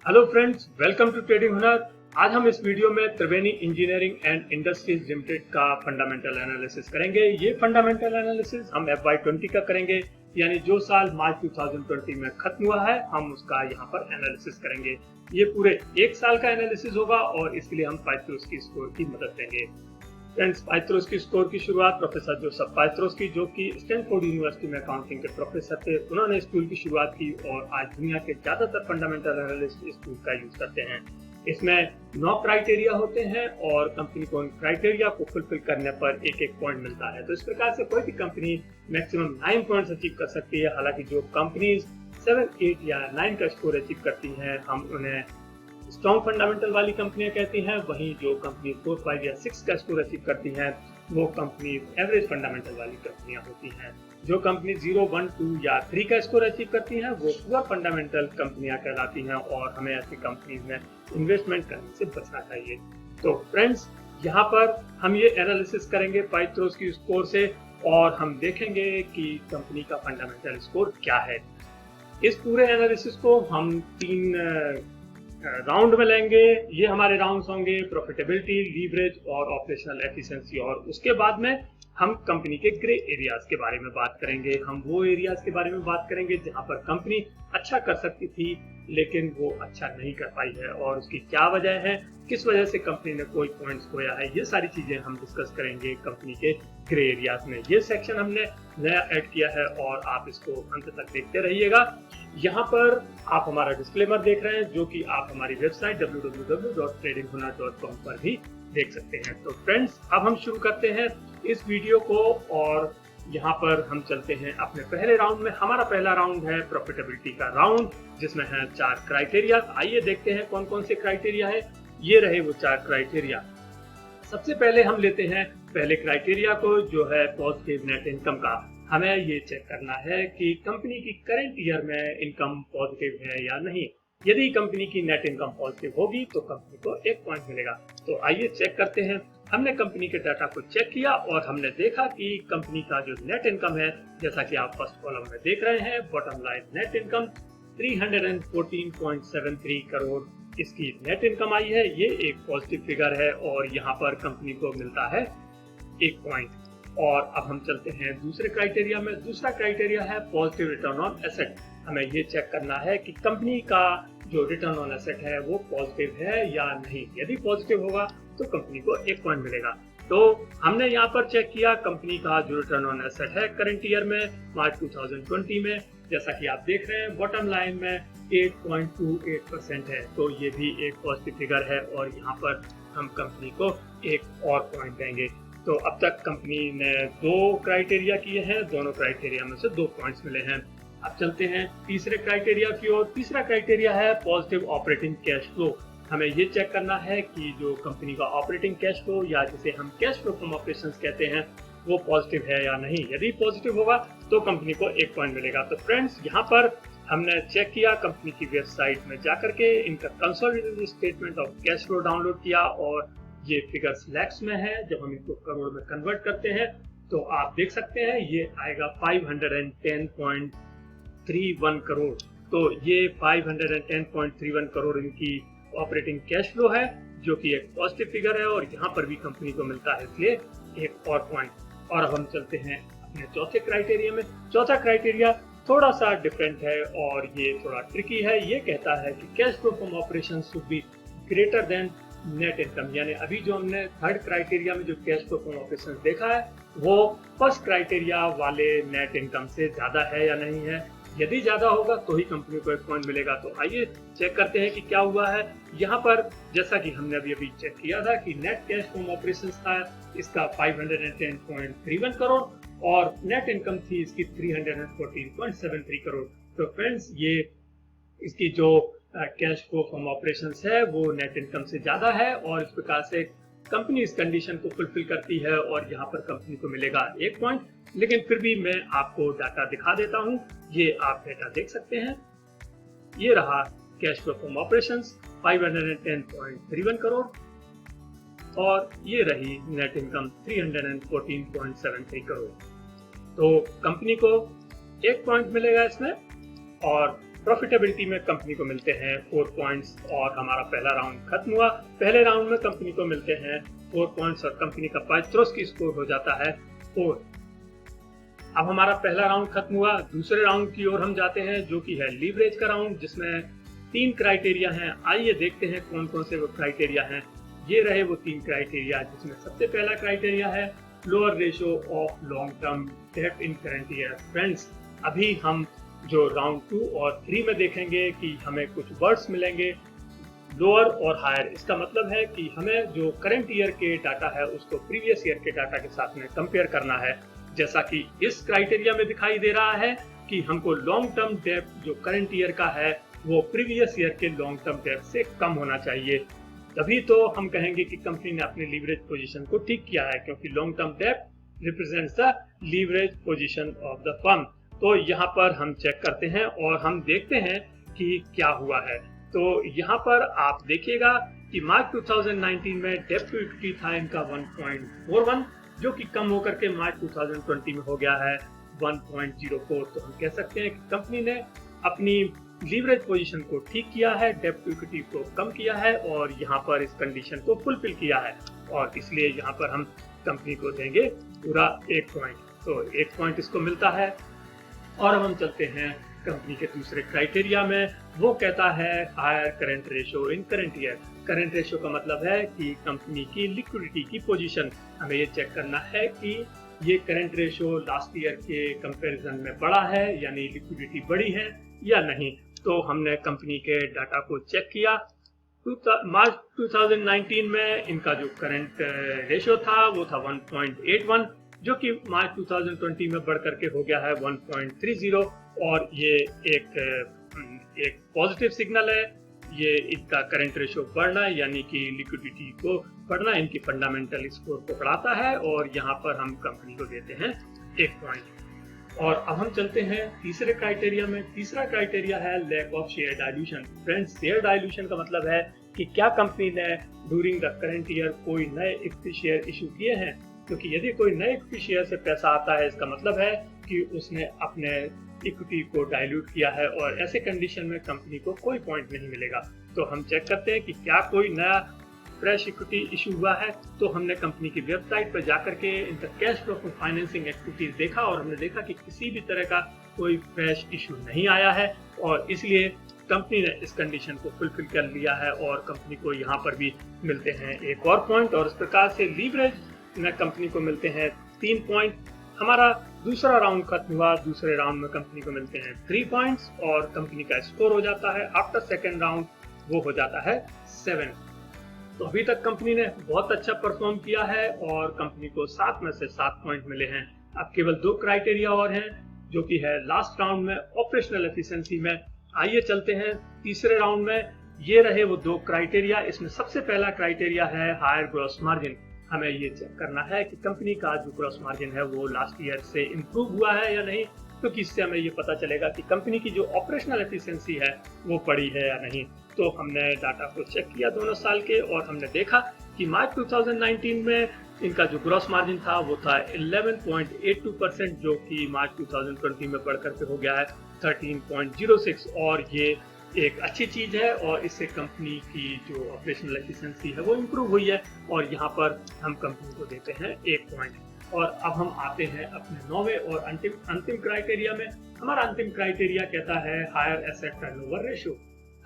Hello friends, welcome to trading Hunar. आज हम इस वीडियो में Triveni engineering and industries limited का फंडामेंटल एनालिसिस करेंगे। ये फंडामेंटल एनालिसिस हम FY20 का करेंगे, यानी जो साल मार्च 2020 में खत्म हुआ है हम उसका यहाँ पर एनालिसिस करेंगे। ये पूरे एक साल का एनालिसिस होगा और इसके लिए हम पाइथागोरस स्कोर की मदद लेंगे। फ्रेंड्स, पाइथागोरस स्कोर की शुरुआत प्रोफेसर जोसेफ पाइथागोरस जो कि स्टैनफोर्ड यूनिवर्सिटी में अकाउंटिंग के प्रोफेसर थे, उन्होंने इस टूल की शुरुआत की और आज दुनिया के ज्यादातर फंडामेंटल एनालिस्ट इस टूल का यूज करते हैं। इसमें 9 क्राइटेरिया होते हैं और कंपनी को उन क्राइटेरिया को फुलफिल करने पर एक एक पॉइंट मिलता है। तो इस प्रकार से कोई भी कंपनी मैक्सिमम 9 पॉइंट्स अचीव कर सकती है। हालांकि जो कंपनीज 7, 8 या 9 का स्कोर अचीव करती हैं हम उन्हें स्ट्रॉन्ग फंडामेंटल वाली कंपनियां कहती हैं, वहीं जो कंपनी 4, 5 या 6 का स्कोर अचीव करती हैं वो कंपनी एवरेज फंडामेंटल वाली कंपनियां होती हैं। जो कंपनी 0, 1, 2 या 3 का स्कोर अचीव करती हैं वो पूरा फंडामेंटल कंपनियां कहलाती हैं और हमें ऐसी कंपनीज में इन्वेस्टमेंट करने से बचना चाहिए। तो फ्रेंड्स, यहाँ पर हम ये एनालिसिस करेंगे पाइथागोरस की स्कोर से और हम देखेंगे कि कंपनी का फंडामेंटल स्कोर क्या है। इस पूरे एनालिसिस को हम 3 राउंड में लेंगे। ये हमारे राउंड्स होंगे प्रॉफिटेबिलिटी, लीवरेज और ऑपरेशनल एफिशिएंसी, और उसके बाद में हम कंपनी के ग्रे एरियाज के बारे में बात करेंगे। हम वो एरियाज के बारे में बात करेंगे जहां पर कंपनी अच्छा कर सकती थी लेकिन वो अच्छा नहीं कर पाई है और उसकी क्या वजह है, किस वजह से कंपनी ने कोई पॉइंट्स खोया है। ये सारी चीजें हम डिस्कस करेंगे कंपनी के ग्रे एरियाज में। ये सेक्शन हमने नया ऐड किया है और आप इसको अंत तक देखते रहिएगा। यहाँ पर आप हमारा डिस्क्लेमर देख रहे हैं जो कि आप हमारी वेबसाइट www.tradinghunar.com पर भी देख सकते हैं। तो फ्रेंड्स, अब हम शुरू करते हैं इस वीडियो को और यहाँ पर हम चलते हैं अपने पहले राउंड में। हमारा पहला राउंड है प्रॉफिटेबिलिटी का राउंड, जिसमें है 4 क्राइटेरिया। आइए देखते हैं कौन कौन से क्राइटेरिया है। ये रहे वो 4 क्राइटेरिया। सबसे पहले हम लेते हैं पहले क्राइटेरिया को, जो है पॉजिटिव नेट इनकम का। हमें ये चेक करना है कि कंपनी की करंट ईयर में इनकम पॉजिटिव है या नहीं। यदि कंपनी की नेट इनकम पॉजिटिव होगी तो कंपनी को 1 पॉइंट मिलेगा। तो आइए चेक करते हैं। हमने कंपनी के डाटा को चेक किया और हमने देखा कि कंपनी का जो नेट इनकम है, जैसा कि आप फर्स्ट कॉलम में देख रहे हैं, bottom line net income 314.73 crore इसकी नेट इनकम आई है। ये एक पॉजिटिव फिगर है और यहाँ पर कंपनी को मिलता है 1 पॉइंट। और अब हम चलते हैं दूसरे क्राइटेरिया में। दूसरा क्राइटेरिया है पॉजिटिव रिटर्न ऑन एसेट। हमें ये चेक करना है कि कंपनी का जो रिटर्न ऑन एसेट है वो पॉजिटिव है या नहीं। यदि पॉजिटिव होगा तो कंपनी को 1 पॉइंट मिलेगा। तो हमने यहाँ पर चेक किया कंपनी का जो रिटर्न ऑन एसेट है करंट ईयर में मार्च 2020 में, जैसा कि आप देख रहे हैं बॉटम लाइन में 8.28% है। तो ये भी एक पॉजिटिव फिगर है और यहाँ पर हम कंपनी को 1 और पॉइंट देंगे। तो अब तक कंपनी ने 2 क्राइटेरिया किए हैं, दोनों क्राइटेरिया में से 2 पॉइंट्स मिले हैं। अब चलते हैं तीसरे क्राइटेरिया की ओर। तीसरा क्राइटेरिया है पॉजिटिव ऑपरेटिंग कैश फ्लो। हमें ये चेक करना है कि जो कंपनी का ऑपरेटिंग कैश फ्लो या जिसे हम कैश फ्लो फ्रॉम ऑपरेशंस कहते हैं वो पॉजिटिव है या नहीं। यदि पॉजिटिव होगा तो कंपनी को 1 पॉइंट मिलेगा। तो फ्रेंड्स, यहाँ पर हमने चेक किया कंपनी की वेबसाइट में जाकर के इनका consolidated statement of cash flow download किया और ये फिगर्स लैक्स में है। जब हम इसको करोड़ में कन्वर्ट करते हैं तो आप देख सकते हैं ये आएगा 510.31 करोड़। तो ये 510.31 करोड़ इनकी ऑपरेटिंग कैश फ्लो है, जो कि एक पॉजिटिव फिगर है और यहाँ पर भी कंपनी को मिलता है इसलिए 1 और पॉइंट। और अब हम चलते हैं अपने चौथे क्राइटेरिया में। चौथा क्राइटेरिया थोड़ा सा डिफरेंट है और ये थोड़ा ट्रिकी है। ये कहता है कि cash flow from operations should be greater than net income. यानी अभी जो हमने थर्ड क्राइटेरिया में जो कैश फ्लो फ्रॉम ऑपरेशंस देखा है वो फर्स्ट क्राइटेरिया वाले नेट इनकम से ज्यादा है या नहीं है। यदि ज्यादा होगा तो ही कंपनी को 1 पॉइंट मिलेगा। तो आइए चेक करते हैं कि क्या हुआ है। यहाँ पर जैसा कि हमने अभी चेक किया था कि नेट कैश फ्रॉम ऑपरेशंस था इसका 510.31 करोड़ और नेट इनकम थी इसकी 314.73 करोड़। तो फ्रेंड्स, ये इसकी जो कैश फ्लो फ्रॉम ऑपरेशंस है वो नेट इनकम से ज्यादा है और इस प्रकार से कंपनी इस कंडीशन को फुलफिल करती है और यहाँ पर कंपनी को मिलेगा 1 पॉइंट। लेकिन फिर भी मैं आपको डाटा दिखा देता हूँ, ये आप डाटा देख सकते हैं। ये रहा cash flow from operations 510.31 crore और ये रही नेट इनकम 314.73 करोड़। तो कंपनी को 1 पॉइंट मिलेगा इसमें और प्रॉफिटेबिलिटी में कंपनी को मिलते हैं 4 पॉइंट्स और हमारा पहला राउंड खत्म हुआ। पहले राउंड में कंपनी को मिलते हैं 4 पॉइंट्स और कंपनी का पाइथ्रोस्की स्कोर हो जाता है 4। अब हमारा पहला राउंड खत्म हुआ, दूसरे राउंड की ओर हम जाते हैं जो कि है लीवरेज का राउंड, जिसमें 3 क्राइटेरिया हैं। आइए देखते हैं कौन कौन से वो क्राइटेरिया हैं। ये रहे वो 3 क्राइटेरिया, जिसमें सबसे पहला क्राइटेरिया है lower ratio of long term debt in current year. Friends, अभी हम जो राउंड 2 और 3 में देखेंगे कि हमें कुछ वर्ड्स मिलेंगे लोअर और हायर। इसका मतलब है कि हमें जो करंट ईयर के डाटा है उसको प्रीवियस ईयर के डाटा के साथ में कंपेयर करना है, जैसा कि इस क्राइटेरिया में दिखाई दे रहा है कि हमको लॉन्ग टर्म डेट जो करंट ईयर का है वो प्रीवियस ईयर के लॉन्ग टर्म डेट से कम होना चाहिए। तभी तो हम कहेंगे कि कंपनी ने अपनी लीवरेज पोजीशन को ठीक किया है, क्योंकि long term debt represents the leverage position of the firm. तो यहाँ पर हम चेक करते हैं और हम देखते हैं कि क्या हुआ है। तो यहाँ पर आप देखिएगा कि मार्च 2019 में डेट टू इक्विटी था इनका 1.41, जो कि कम होकर के मार्च 2020 में हो गया है 1.04। तो हम कह सकते हैं कि कंपनी ने अपनी लीवरेज पोजीशन को ठीक किया है, डेट टू इक्विटी को कम किया है और यहाँ पर इस कंडीशन को फुलफिल किया है, और इसलिए यहाँ पर हम कंपनी को देंगे पूरा 1 पॉइंट। तो 1 पॉइंट इसको मिलता है। और अब हम चलते हैं कंपनी के दूसरे क्राइटेरिया में। वो कहता है higher current ratio in current year. Current ratio का मतलब है कि कंपनी की लिक्विडिटी की पोजीशन। हमें ये चेक करना है कि ये करंट रेशियो लास्ट ईयर के कंपैरिजन में बढ़ा है, यानी लिक्विडिटी बढ़ी है या नहीं। तो हमने कंपनी के डाटा को चेक किया। मार्च 2019 में इनका जो करंट रेशियो था वो था 1.81, जो कि मार्च 2020 में बढ़ करके हो गया है 1.30, और ये एक पॉजिटिव सिग्नल है। ये इनका करंट रेशियो बढ़ना यानी कि लिक्विडिटी को बढ़ना इनकी फंडामेंटल स्कोर को बढ़ाता है, और यहाँ पर हम कंपनी को देते हैं 1 पॉइंट। और अब हम चलते हैं तीसरे क्राइटेरिया में। तीसरा क्राइटेरिया है lack of share dilution. Friends, share dilution का मतलब है कि क्या कंपनी ने ड्यूरिंग द करंट ईयर कोई नए इक्विटी शेयर इशू किए हैं, क्योंकि यदि कोई नए इक्विटी शेयर से पैसा आता है इसका मतलब है कि उसने अपने इक्विटी को डाइल्यूट किया है, और ऐसे कंडीशन में कंपनी को कोई पॉइंट नहीं मिलेगा। तो हम चेक करते हैं कि क्या कोई नया फ्रेश इक्विटी इशू हुआ है। तो हमने कंपनी की वेबसाइट पर जाकर के इनका cash flow from financing activities देखा, और हमने देखा कि किसी भी तरह का कोई फ्रेश इशू नहीं आया है, और इसलिए कंपनी ने इस कंडीशन को फुलफिल कर लिया है, और कंपनी को यहाँ पर भी मिलते हैं 1 और पॉइंट। और इस प्रकार से लीवरेज में कंपनी को मिलते हैं 3 पॉइंट। हमारा दूसरा राउंड खत्म हुआ। दूसरे राउंड में कंपनी को मिलते हैं 3 पॉइंट्स और कंपनी का स्कोर हो जाता है आफ्टर सेकेंड राउंड वो हो जाता है 7। तो अभी तक कंपनी ने बहुत अच्छा परफॉर्म किया है और कंपनी को 7 में से 7 पॉइंट मिले हैं। अब केवल 2 क्राइटेरिया और हैं, जो कि है लास्ट राउंड में ऑपरेशनल एफिशिएंसी में। आइए चलते हैं तीसरे राउंड में। ये रहे वो 2 क्राइटेरिया। इसमें सबसे पहला क्राइटेरिया है हायर ग्रॉस मार्जिन। हमें ये चेक करना है कि कंपनी का जो ग्रॉस मार्जिन है वो लास्ट ईयर से इम्प्रूव हुआ है या नहीं, क्योंकि इससे हमें ये पता चलेगा कि कंपनी की जो ऑपरेशनल एफिशिएंसी है वो बढ़ी है या नहीं। तो हमने डाटा को चेक किया दोनों साल के, और हमने देखा कि मार्च 2019 में इनका जो ग्रॉस मार्जिन था वो था 11.82%, जो कि मार्च 2020 में बढ़कर के हो गया है 13.06, और ये एक अच्छी चीज है, और इससे कंपनी की जो ऑपरेशनल एफिशिएंसी है वो इम्प्रूव हुई है, और यहाँ पर हम कंपनी को देते हैं 1 पॉइंट। और अब हम आते हैं अपने 9वें और अंतिम क्राइटेरिया में। हमारा अंतिम क्राइटेरिया कहता है हायर एसेट टर्नओवर रेशियो।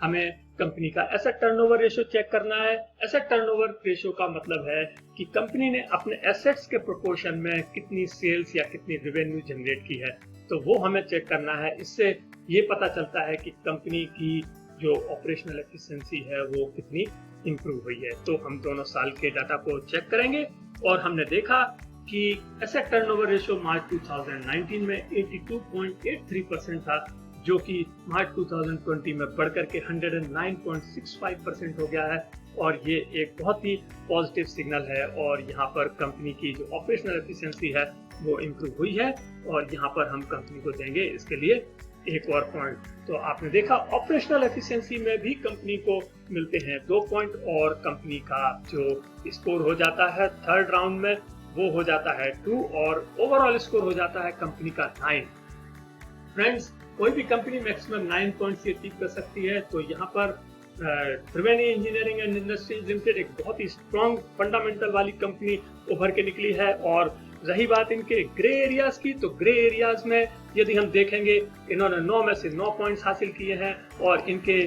हमें कंपनी का एसेट टर्नओवर रेशियो चेक करना है। एसेट टर्नओवर रेशियो का मतलब है कि कंपनी ने अपने एसेट्स के प्रोपोर्शन में कितनी सेल्स या कितनी रेवेन्यू जनरेट की है, तो वो हमें चेक करना है। इससे ये पता चलता है कि कंपनी की जो ऑपरेशनल एफिशिएंसी है वो कितनी इंप्रूव हुई है। तो हम दोनों साल के डाटा को चेक करेंगे, और हमने देखा कि एसेट टर्नओवर रेशियो मार्च 2019 में 82.83% था, जो कि मार्च 2020 में बढ़कर के 109.65% हो गया है, और ये एक बहुत ही पॉजिटिव सिग्नल है। और यहाँ पर कंपनी की जो ऑपरेशनल एफिशिएंसी है वो इम्प्रूव हुई है, और यहाँ पर हम कंपनी को देंगे इसके लिए 1 और पॉइंट। तो आपने देखा ऑपरेशनल एफिशिएंसी में भी कंपनी को मिलते हैं 2 पॉइंट, और कंपनी का जो स्कोर हो जाता है थर्ड राउंड में वो हो जाता है 2, और ओवरऑल स्कोर हो जाता है कंपनी का 9। फ्रेंड्स, कोई भी कंपनी मैक्सिमम 9 पॉइंट से अचीव कर सकती है। तो यहाँ पर त्रिवेणी इंजीनियरिंग एंड इंडस्ट्रीज लिमिटेड एक बहुत ही स्ट्रॉन्ग फंडामेंटल वाली कंपनी उभर के निकली है। और रही बात इनके ग्रे एरियाज की, तो ग्रे एरियाज में यदि हम देखेंगे, इन्होंने 9 में से 9 पॉइंट्स हासिल किए हैं और इनके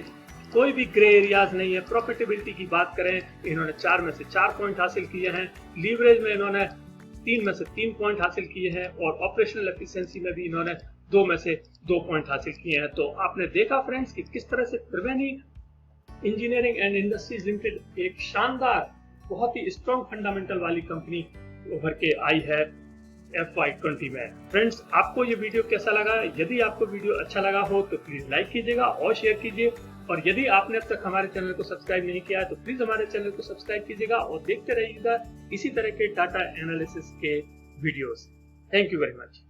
कोई भी ग्रे एरियाज नहीं है। प्रॉफिटेबिलिटी की बात करें, इन्होंने 4 में से 4 पॉइंट हासिल किए हैं। लीवरेज में इन्होंने 3 में से 3 पॉइंट हासिल किए हैं और ऑपरेशनल एफिशिएंसी में भी इन्होंने 2 में से 2 पॉइंट हासिल किए हैं। तो आपने देखा फ्रेंड्स कि किस तरह से त्रिवेणी इंजीनियरिंग एंड इंडस्ट्रीज लिमिटेड एक शानदार, बहुत ही स्ट्रॉन्ग फंडामेंटल वाली कंपनी उभर के आई है FY20 में। फ्रेंड्स, आपको ये वीडियो कैसा लगा? यदि आपको वीडियो अच्छा लगा हो तो प्लीज लाइक कीजिएगा और शेयर कीजिए। और यदि आपने अब तक हमारे चैनल को सब्सक्राइब नहीं किया है तो प्लीज हमारे चैनल को सब्सक्राइब कीजिएगा और देखते रहिएगा इसी तरह के डाटा एनालिसिस के videos. Thank you very much.